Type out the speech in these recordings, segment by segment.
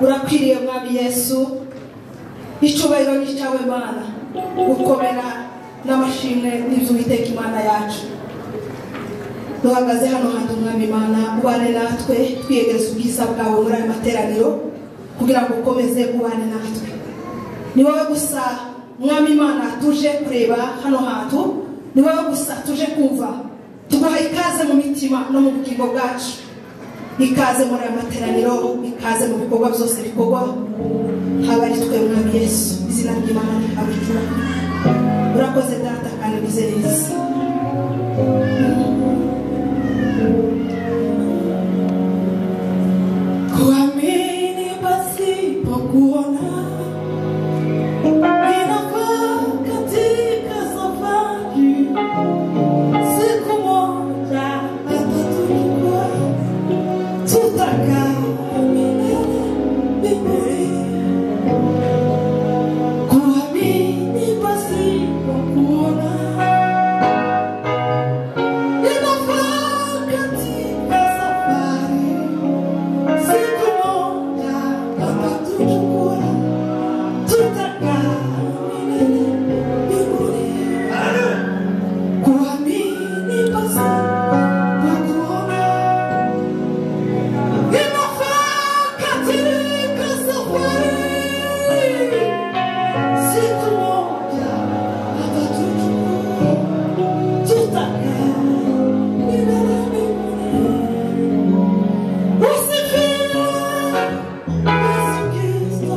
urakwiriye mwami Yesu, icyubahiro ni cyawe Mana, gukomera n'amashimwe n'ibyo Uwiteka Imana yacu. Duhagaze hano hantu mwami Mana, ubane natwe, twiyegereza ubwiza bwawe muri aya materaniro kugira ngo ukomeze ubane natwe. Ni wowe gusa mwami Mana tuje kureba hano hantu, ni wowe gusa tuje kumva. Tuguha ikaze mu mitima no mu bugingo bwacu, ikaze muri aya materaniro, ikaze mu bikorwa byose bikorwa. Haba ari twe mwami Yesu, izina ry'Imana rihabwa. Urakoze data kandi ugize neza. Kuamini pasipo kuona, inafaa katika safari. Siku moja atatuchukua, tutakaa milele mbinguni. Kuamini pasipo kuona, inafaa katika safari. Siku moja atatuchukua, tutakaa milele mbinguni. Kuamini pasipo kuona, inafaa katika safari. Siku moja atatuchukua, tutakaa milele mbinguni. Usifiwe Yesu Kristo,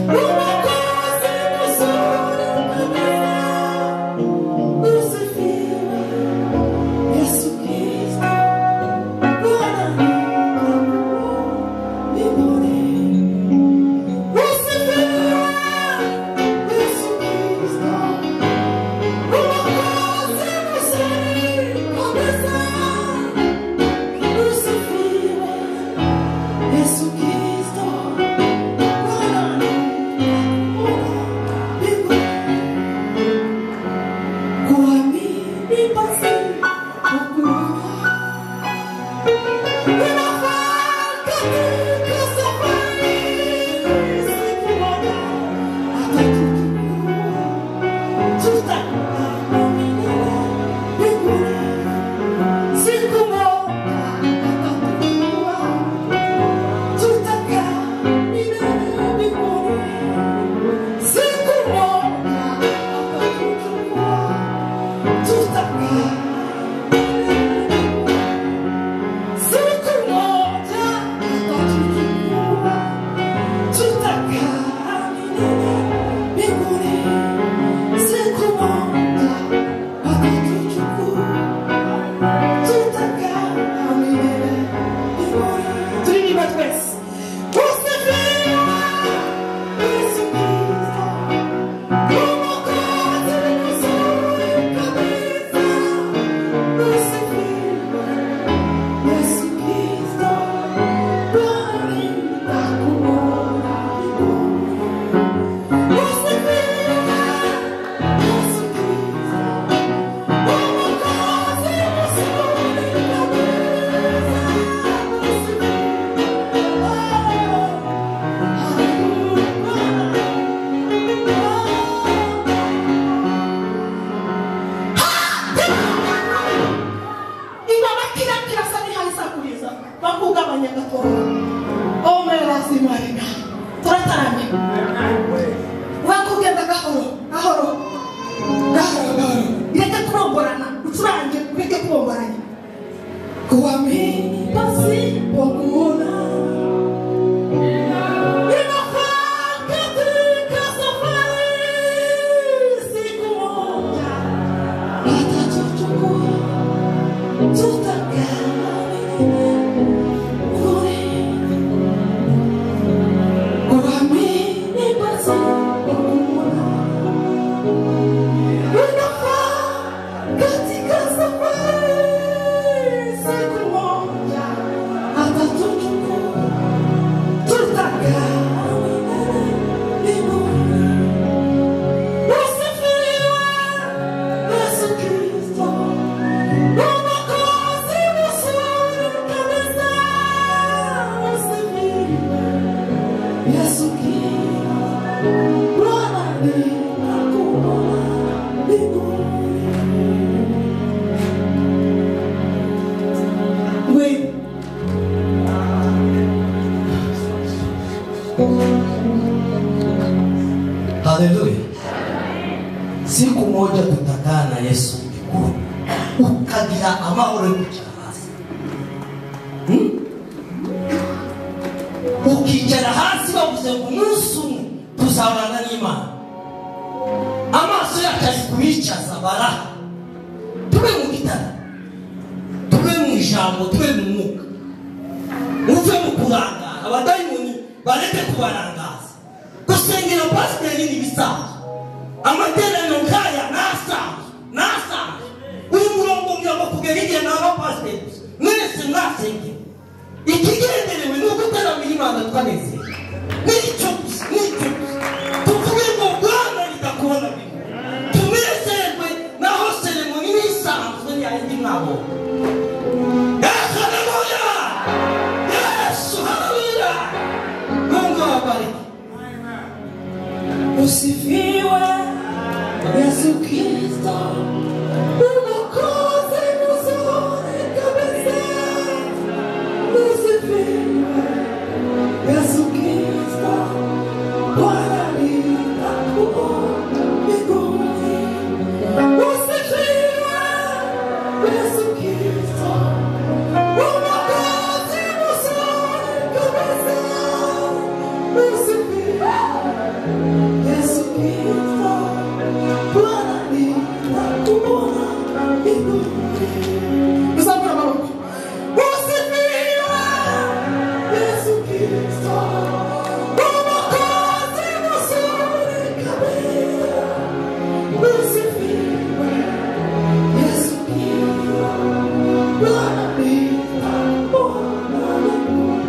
Mwokozi mzuri kabisa. Usifiwe Yesu Kristo, Bwana mbinguni. Usifiwe Yesu Kristo, Mwokozi mzuri kabisa. Usifiwe Yesu Kristo, Bwana mbinguni. Kuamini pasipo kuona, inafaa katika safari. Siku moja atatuchukua, tutakaa milele mbinguni. Siku moja atatuchukua, tutakaa milele mbinguni. Siku moja atatuchukua, tutakaa siku moja atatuchukua, tutakaa milele mbinguni. Siku moja atatuchukua, tutakaa milele mbinguni. Tuliimba twese. Usifiwe Yesu Kristo, Mwokozi mzuri kabisa. Usifiwe Yesu Kristo, Bwana nitakuona mbinguni. Usifiwe Yesu Kristo, Mwokozi mzuri kabisa. Imama kila sani halisa kuliza bakuga banyagatora omera simarina turatarame bakugenda gahoro reka turomborana ucurange reke kubomboranya. Kuamini pasipo kuona, inafaa katika safari. Siku moja atatuchukua, tutakaa milele mbinguni. Kuamini pasipo kuona, inafaa katika safari. Siku moja atatuchukua, Yesu Bwana ninakuona mbinguni. Wewe haleluya. Siku moja tutakaa na Yesu mbinguni, ukagira amahoro y'ubucahasi. Ukicara hasi bavuze ngo umunsi umwe tuzabana n'Imana, amaso yacu ari kubicaza baraha, tube mu gitara, tube mu ijambo, tube mu mwuka, uve mu kurangara, abadayimoni bareke kubarangaza. Gusengera pasiteri ni ibisanzwe, amateraniro nk'aya nasanzwe uyu murongo muyabo kugera igihe n'abapasiteri mwese mwasengera. Ikigenderewe ni ugutaramira Imana twanezerwa, n'icyo gusa tuvuge ngo Bwana ridakubona bimwe, tunezerwe naho seremoni n'isanzwe ntiyayindi mwabo. Haleluya, Yesu haleluya. Mungu awabariki. Usifiwe Yesu Kristo, Mwokozi mzuri kabisa. Usifiwe Yesu Kristo, Bwana ninakuona mbinguni. Usifiwe Yesu Kristo, Mwokozi mzuri kabisa. Usifiwe Yesu Kristo, Bwana ninakuona mbinguni. Msafara maboko. Usifiwe Yesu Kristo, Mwokozi mzuri kabisa. Usifiwe Yesu Kristo, Bwana ninakuona mbinguni.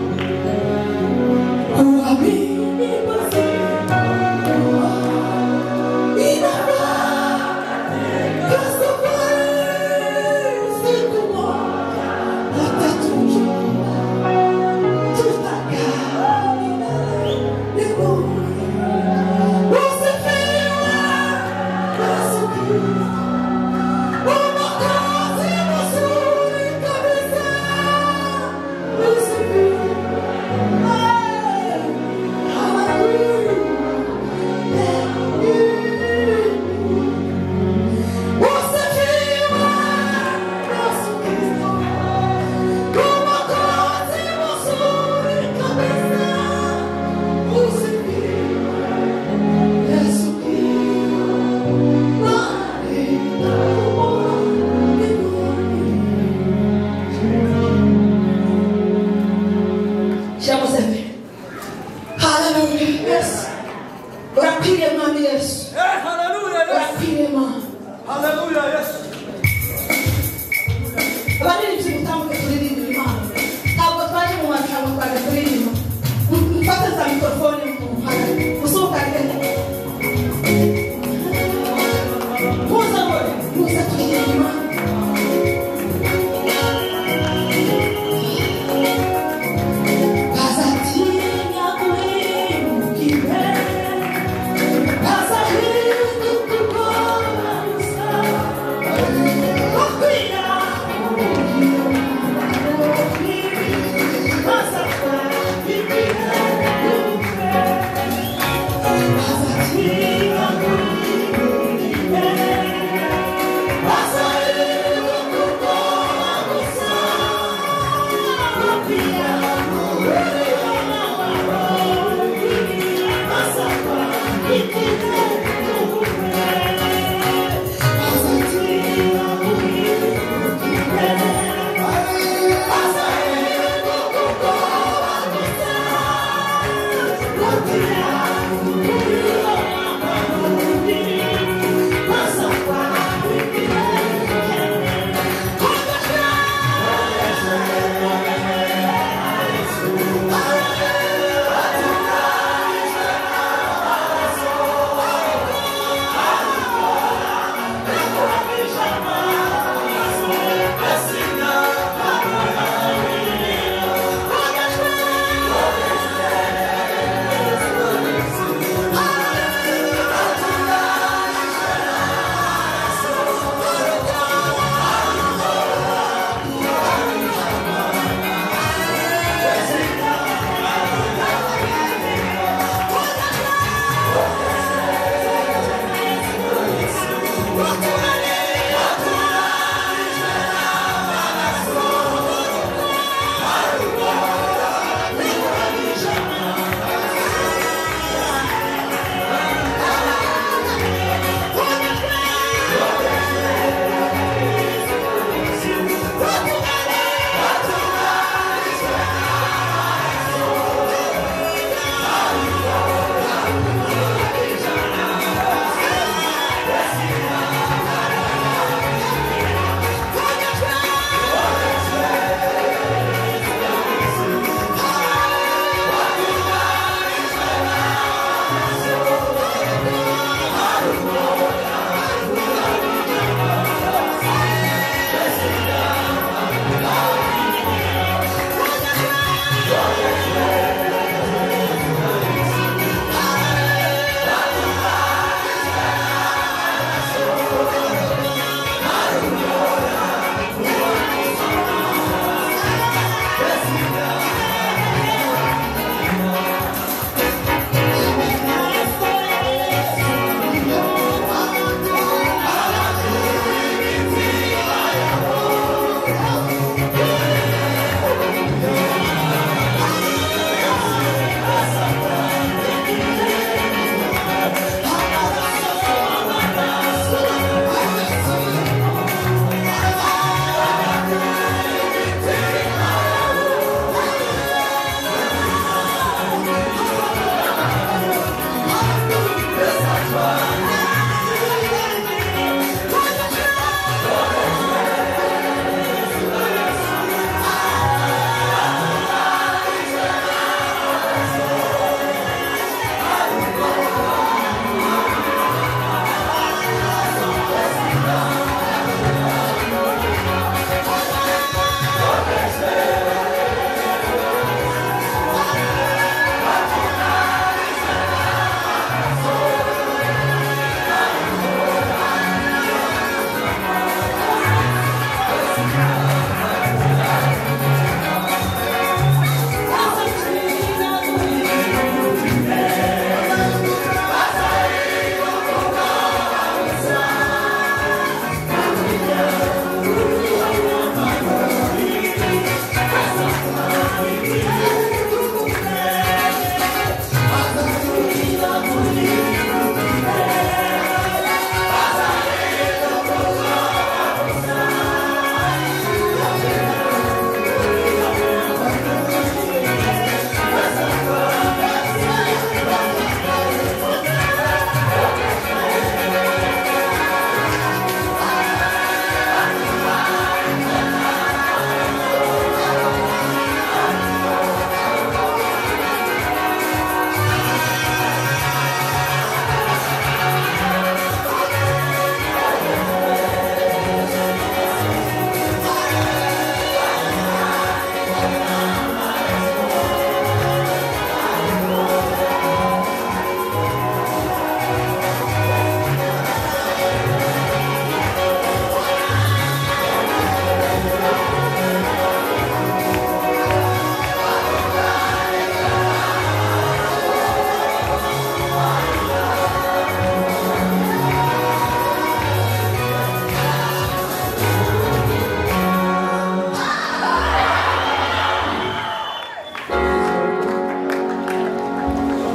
Kuamini basi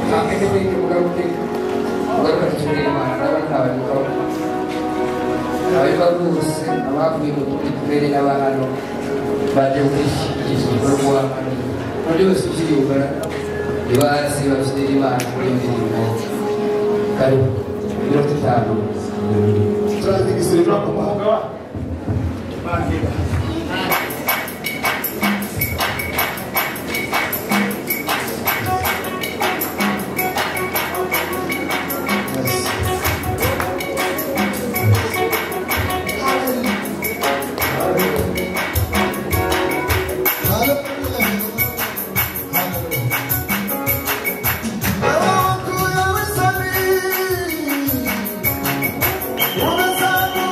Sampai kita buka-buka kecuri mana, dapat kawan kau. Kau bagus, apa aku itu beri nama anu, baju isu berbuang anu. Kalau suci juga, dua sendiri mana, ini kalau belum tahu. Terus ini sudah berapa? Mati. Una sana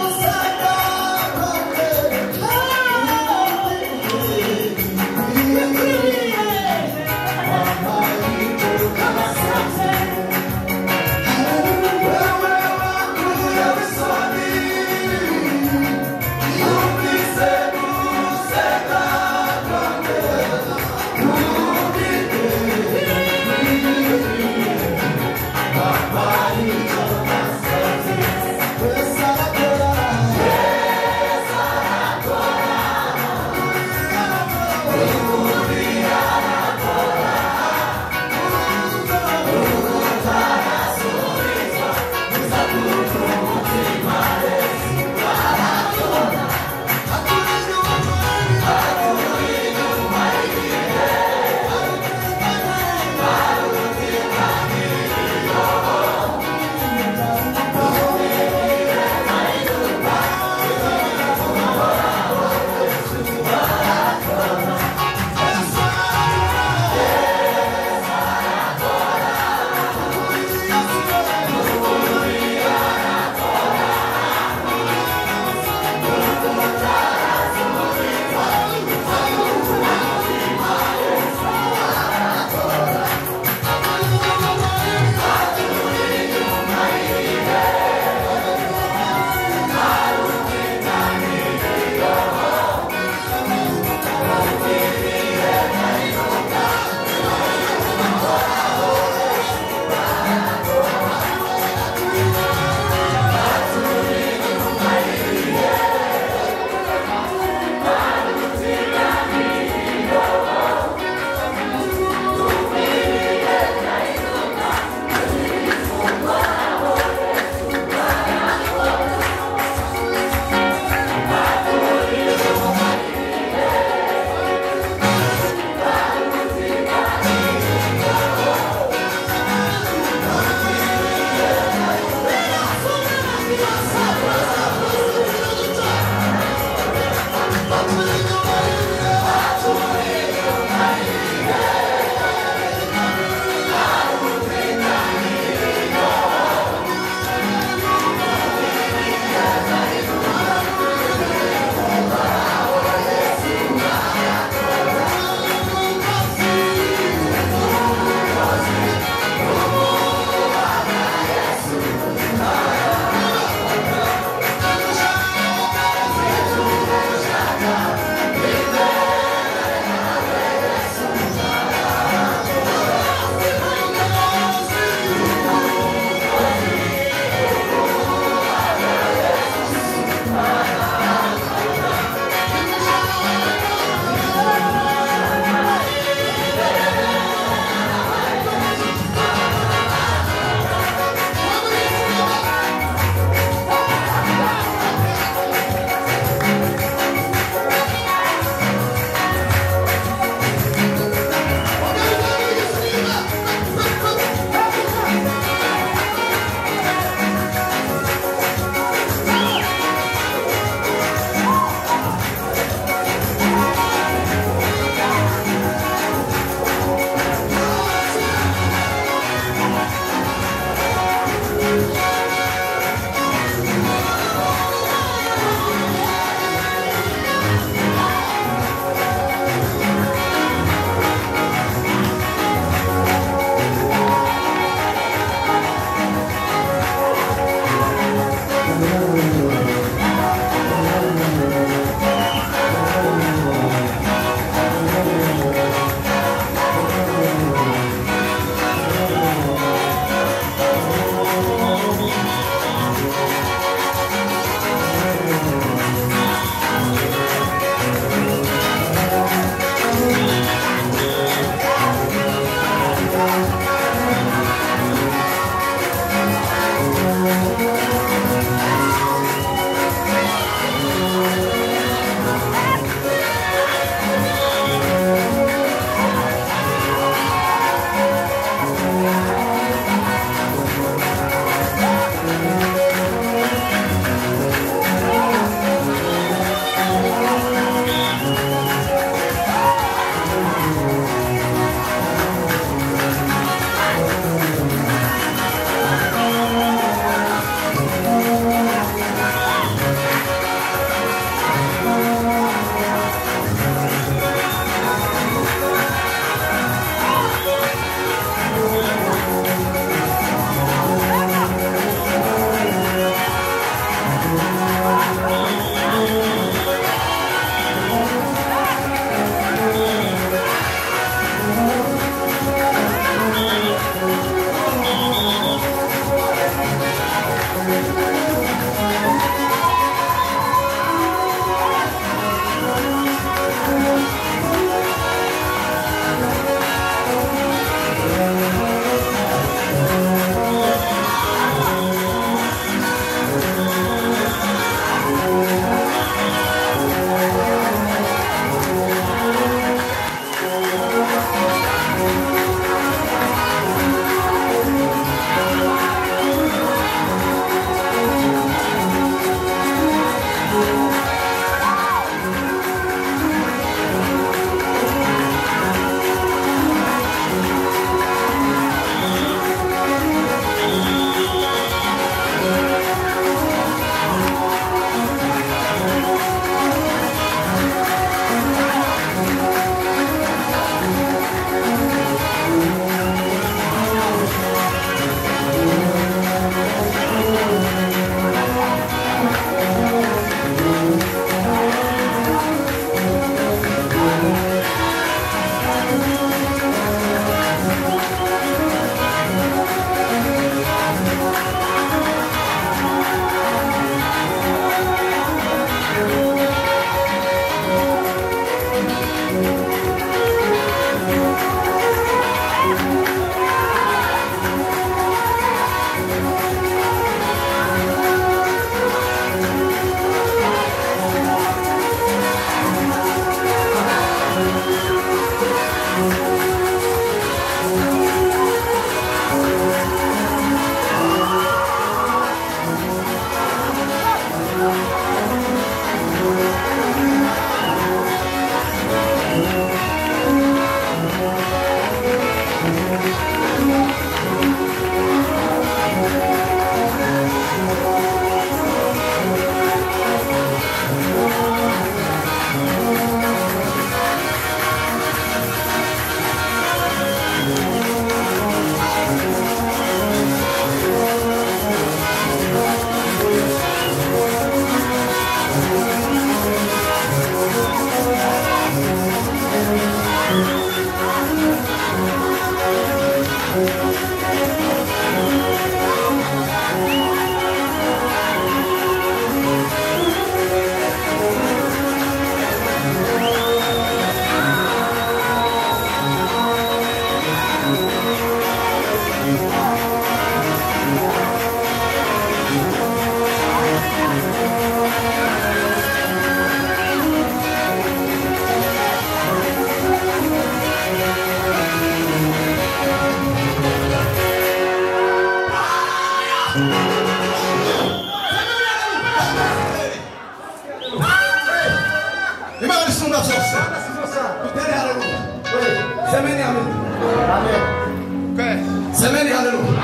semeni haleluya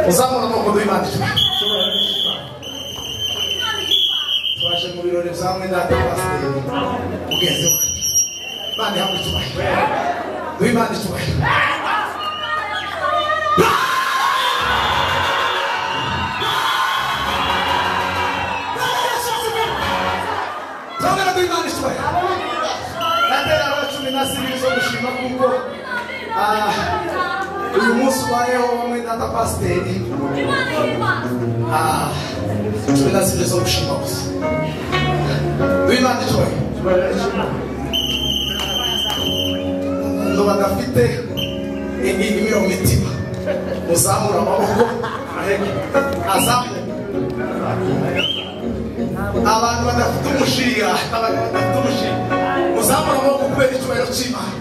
uzamura amaboko y'Imana twaje mu birori bya mwendata pasiteri mugenzi wanjye Imana ihabwe icyubahiro w'Imana icyubahiro tongera w'Imana icyubahiro natera abacumi na sibiri zo gushima kuko uyu munsi ubayeho wa mwendata pasiteri cumi na sibiri zo gushima gusa w'Imana icyubahiro ngo badafite imiro mu mitima muzamura amaboko azamuka abantu badafite umushinga muzamura amaboko kubera icyubahiro cy'Imana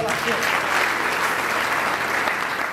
Gracias.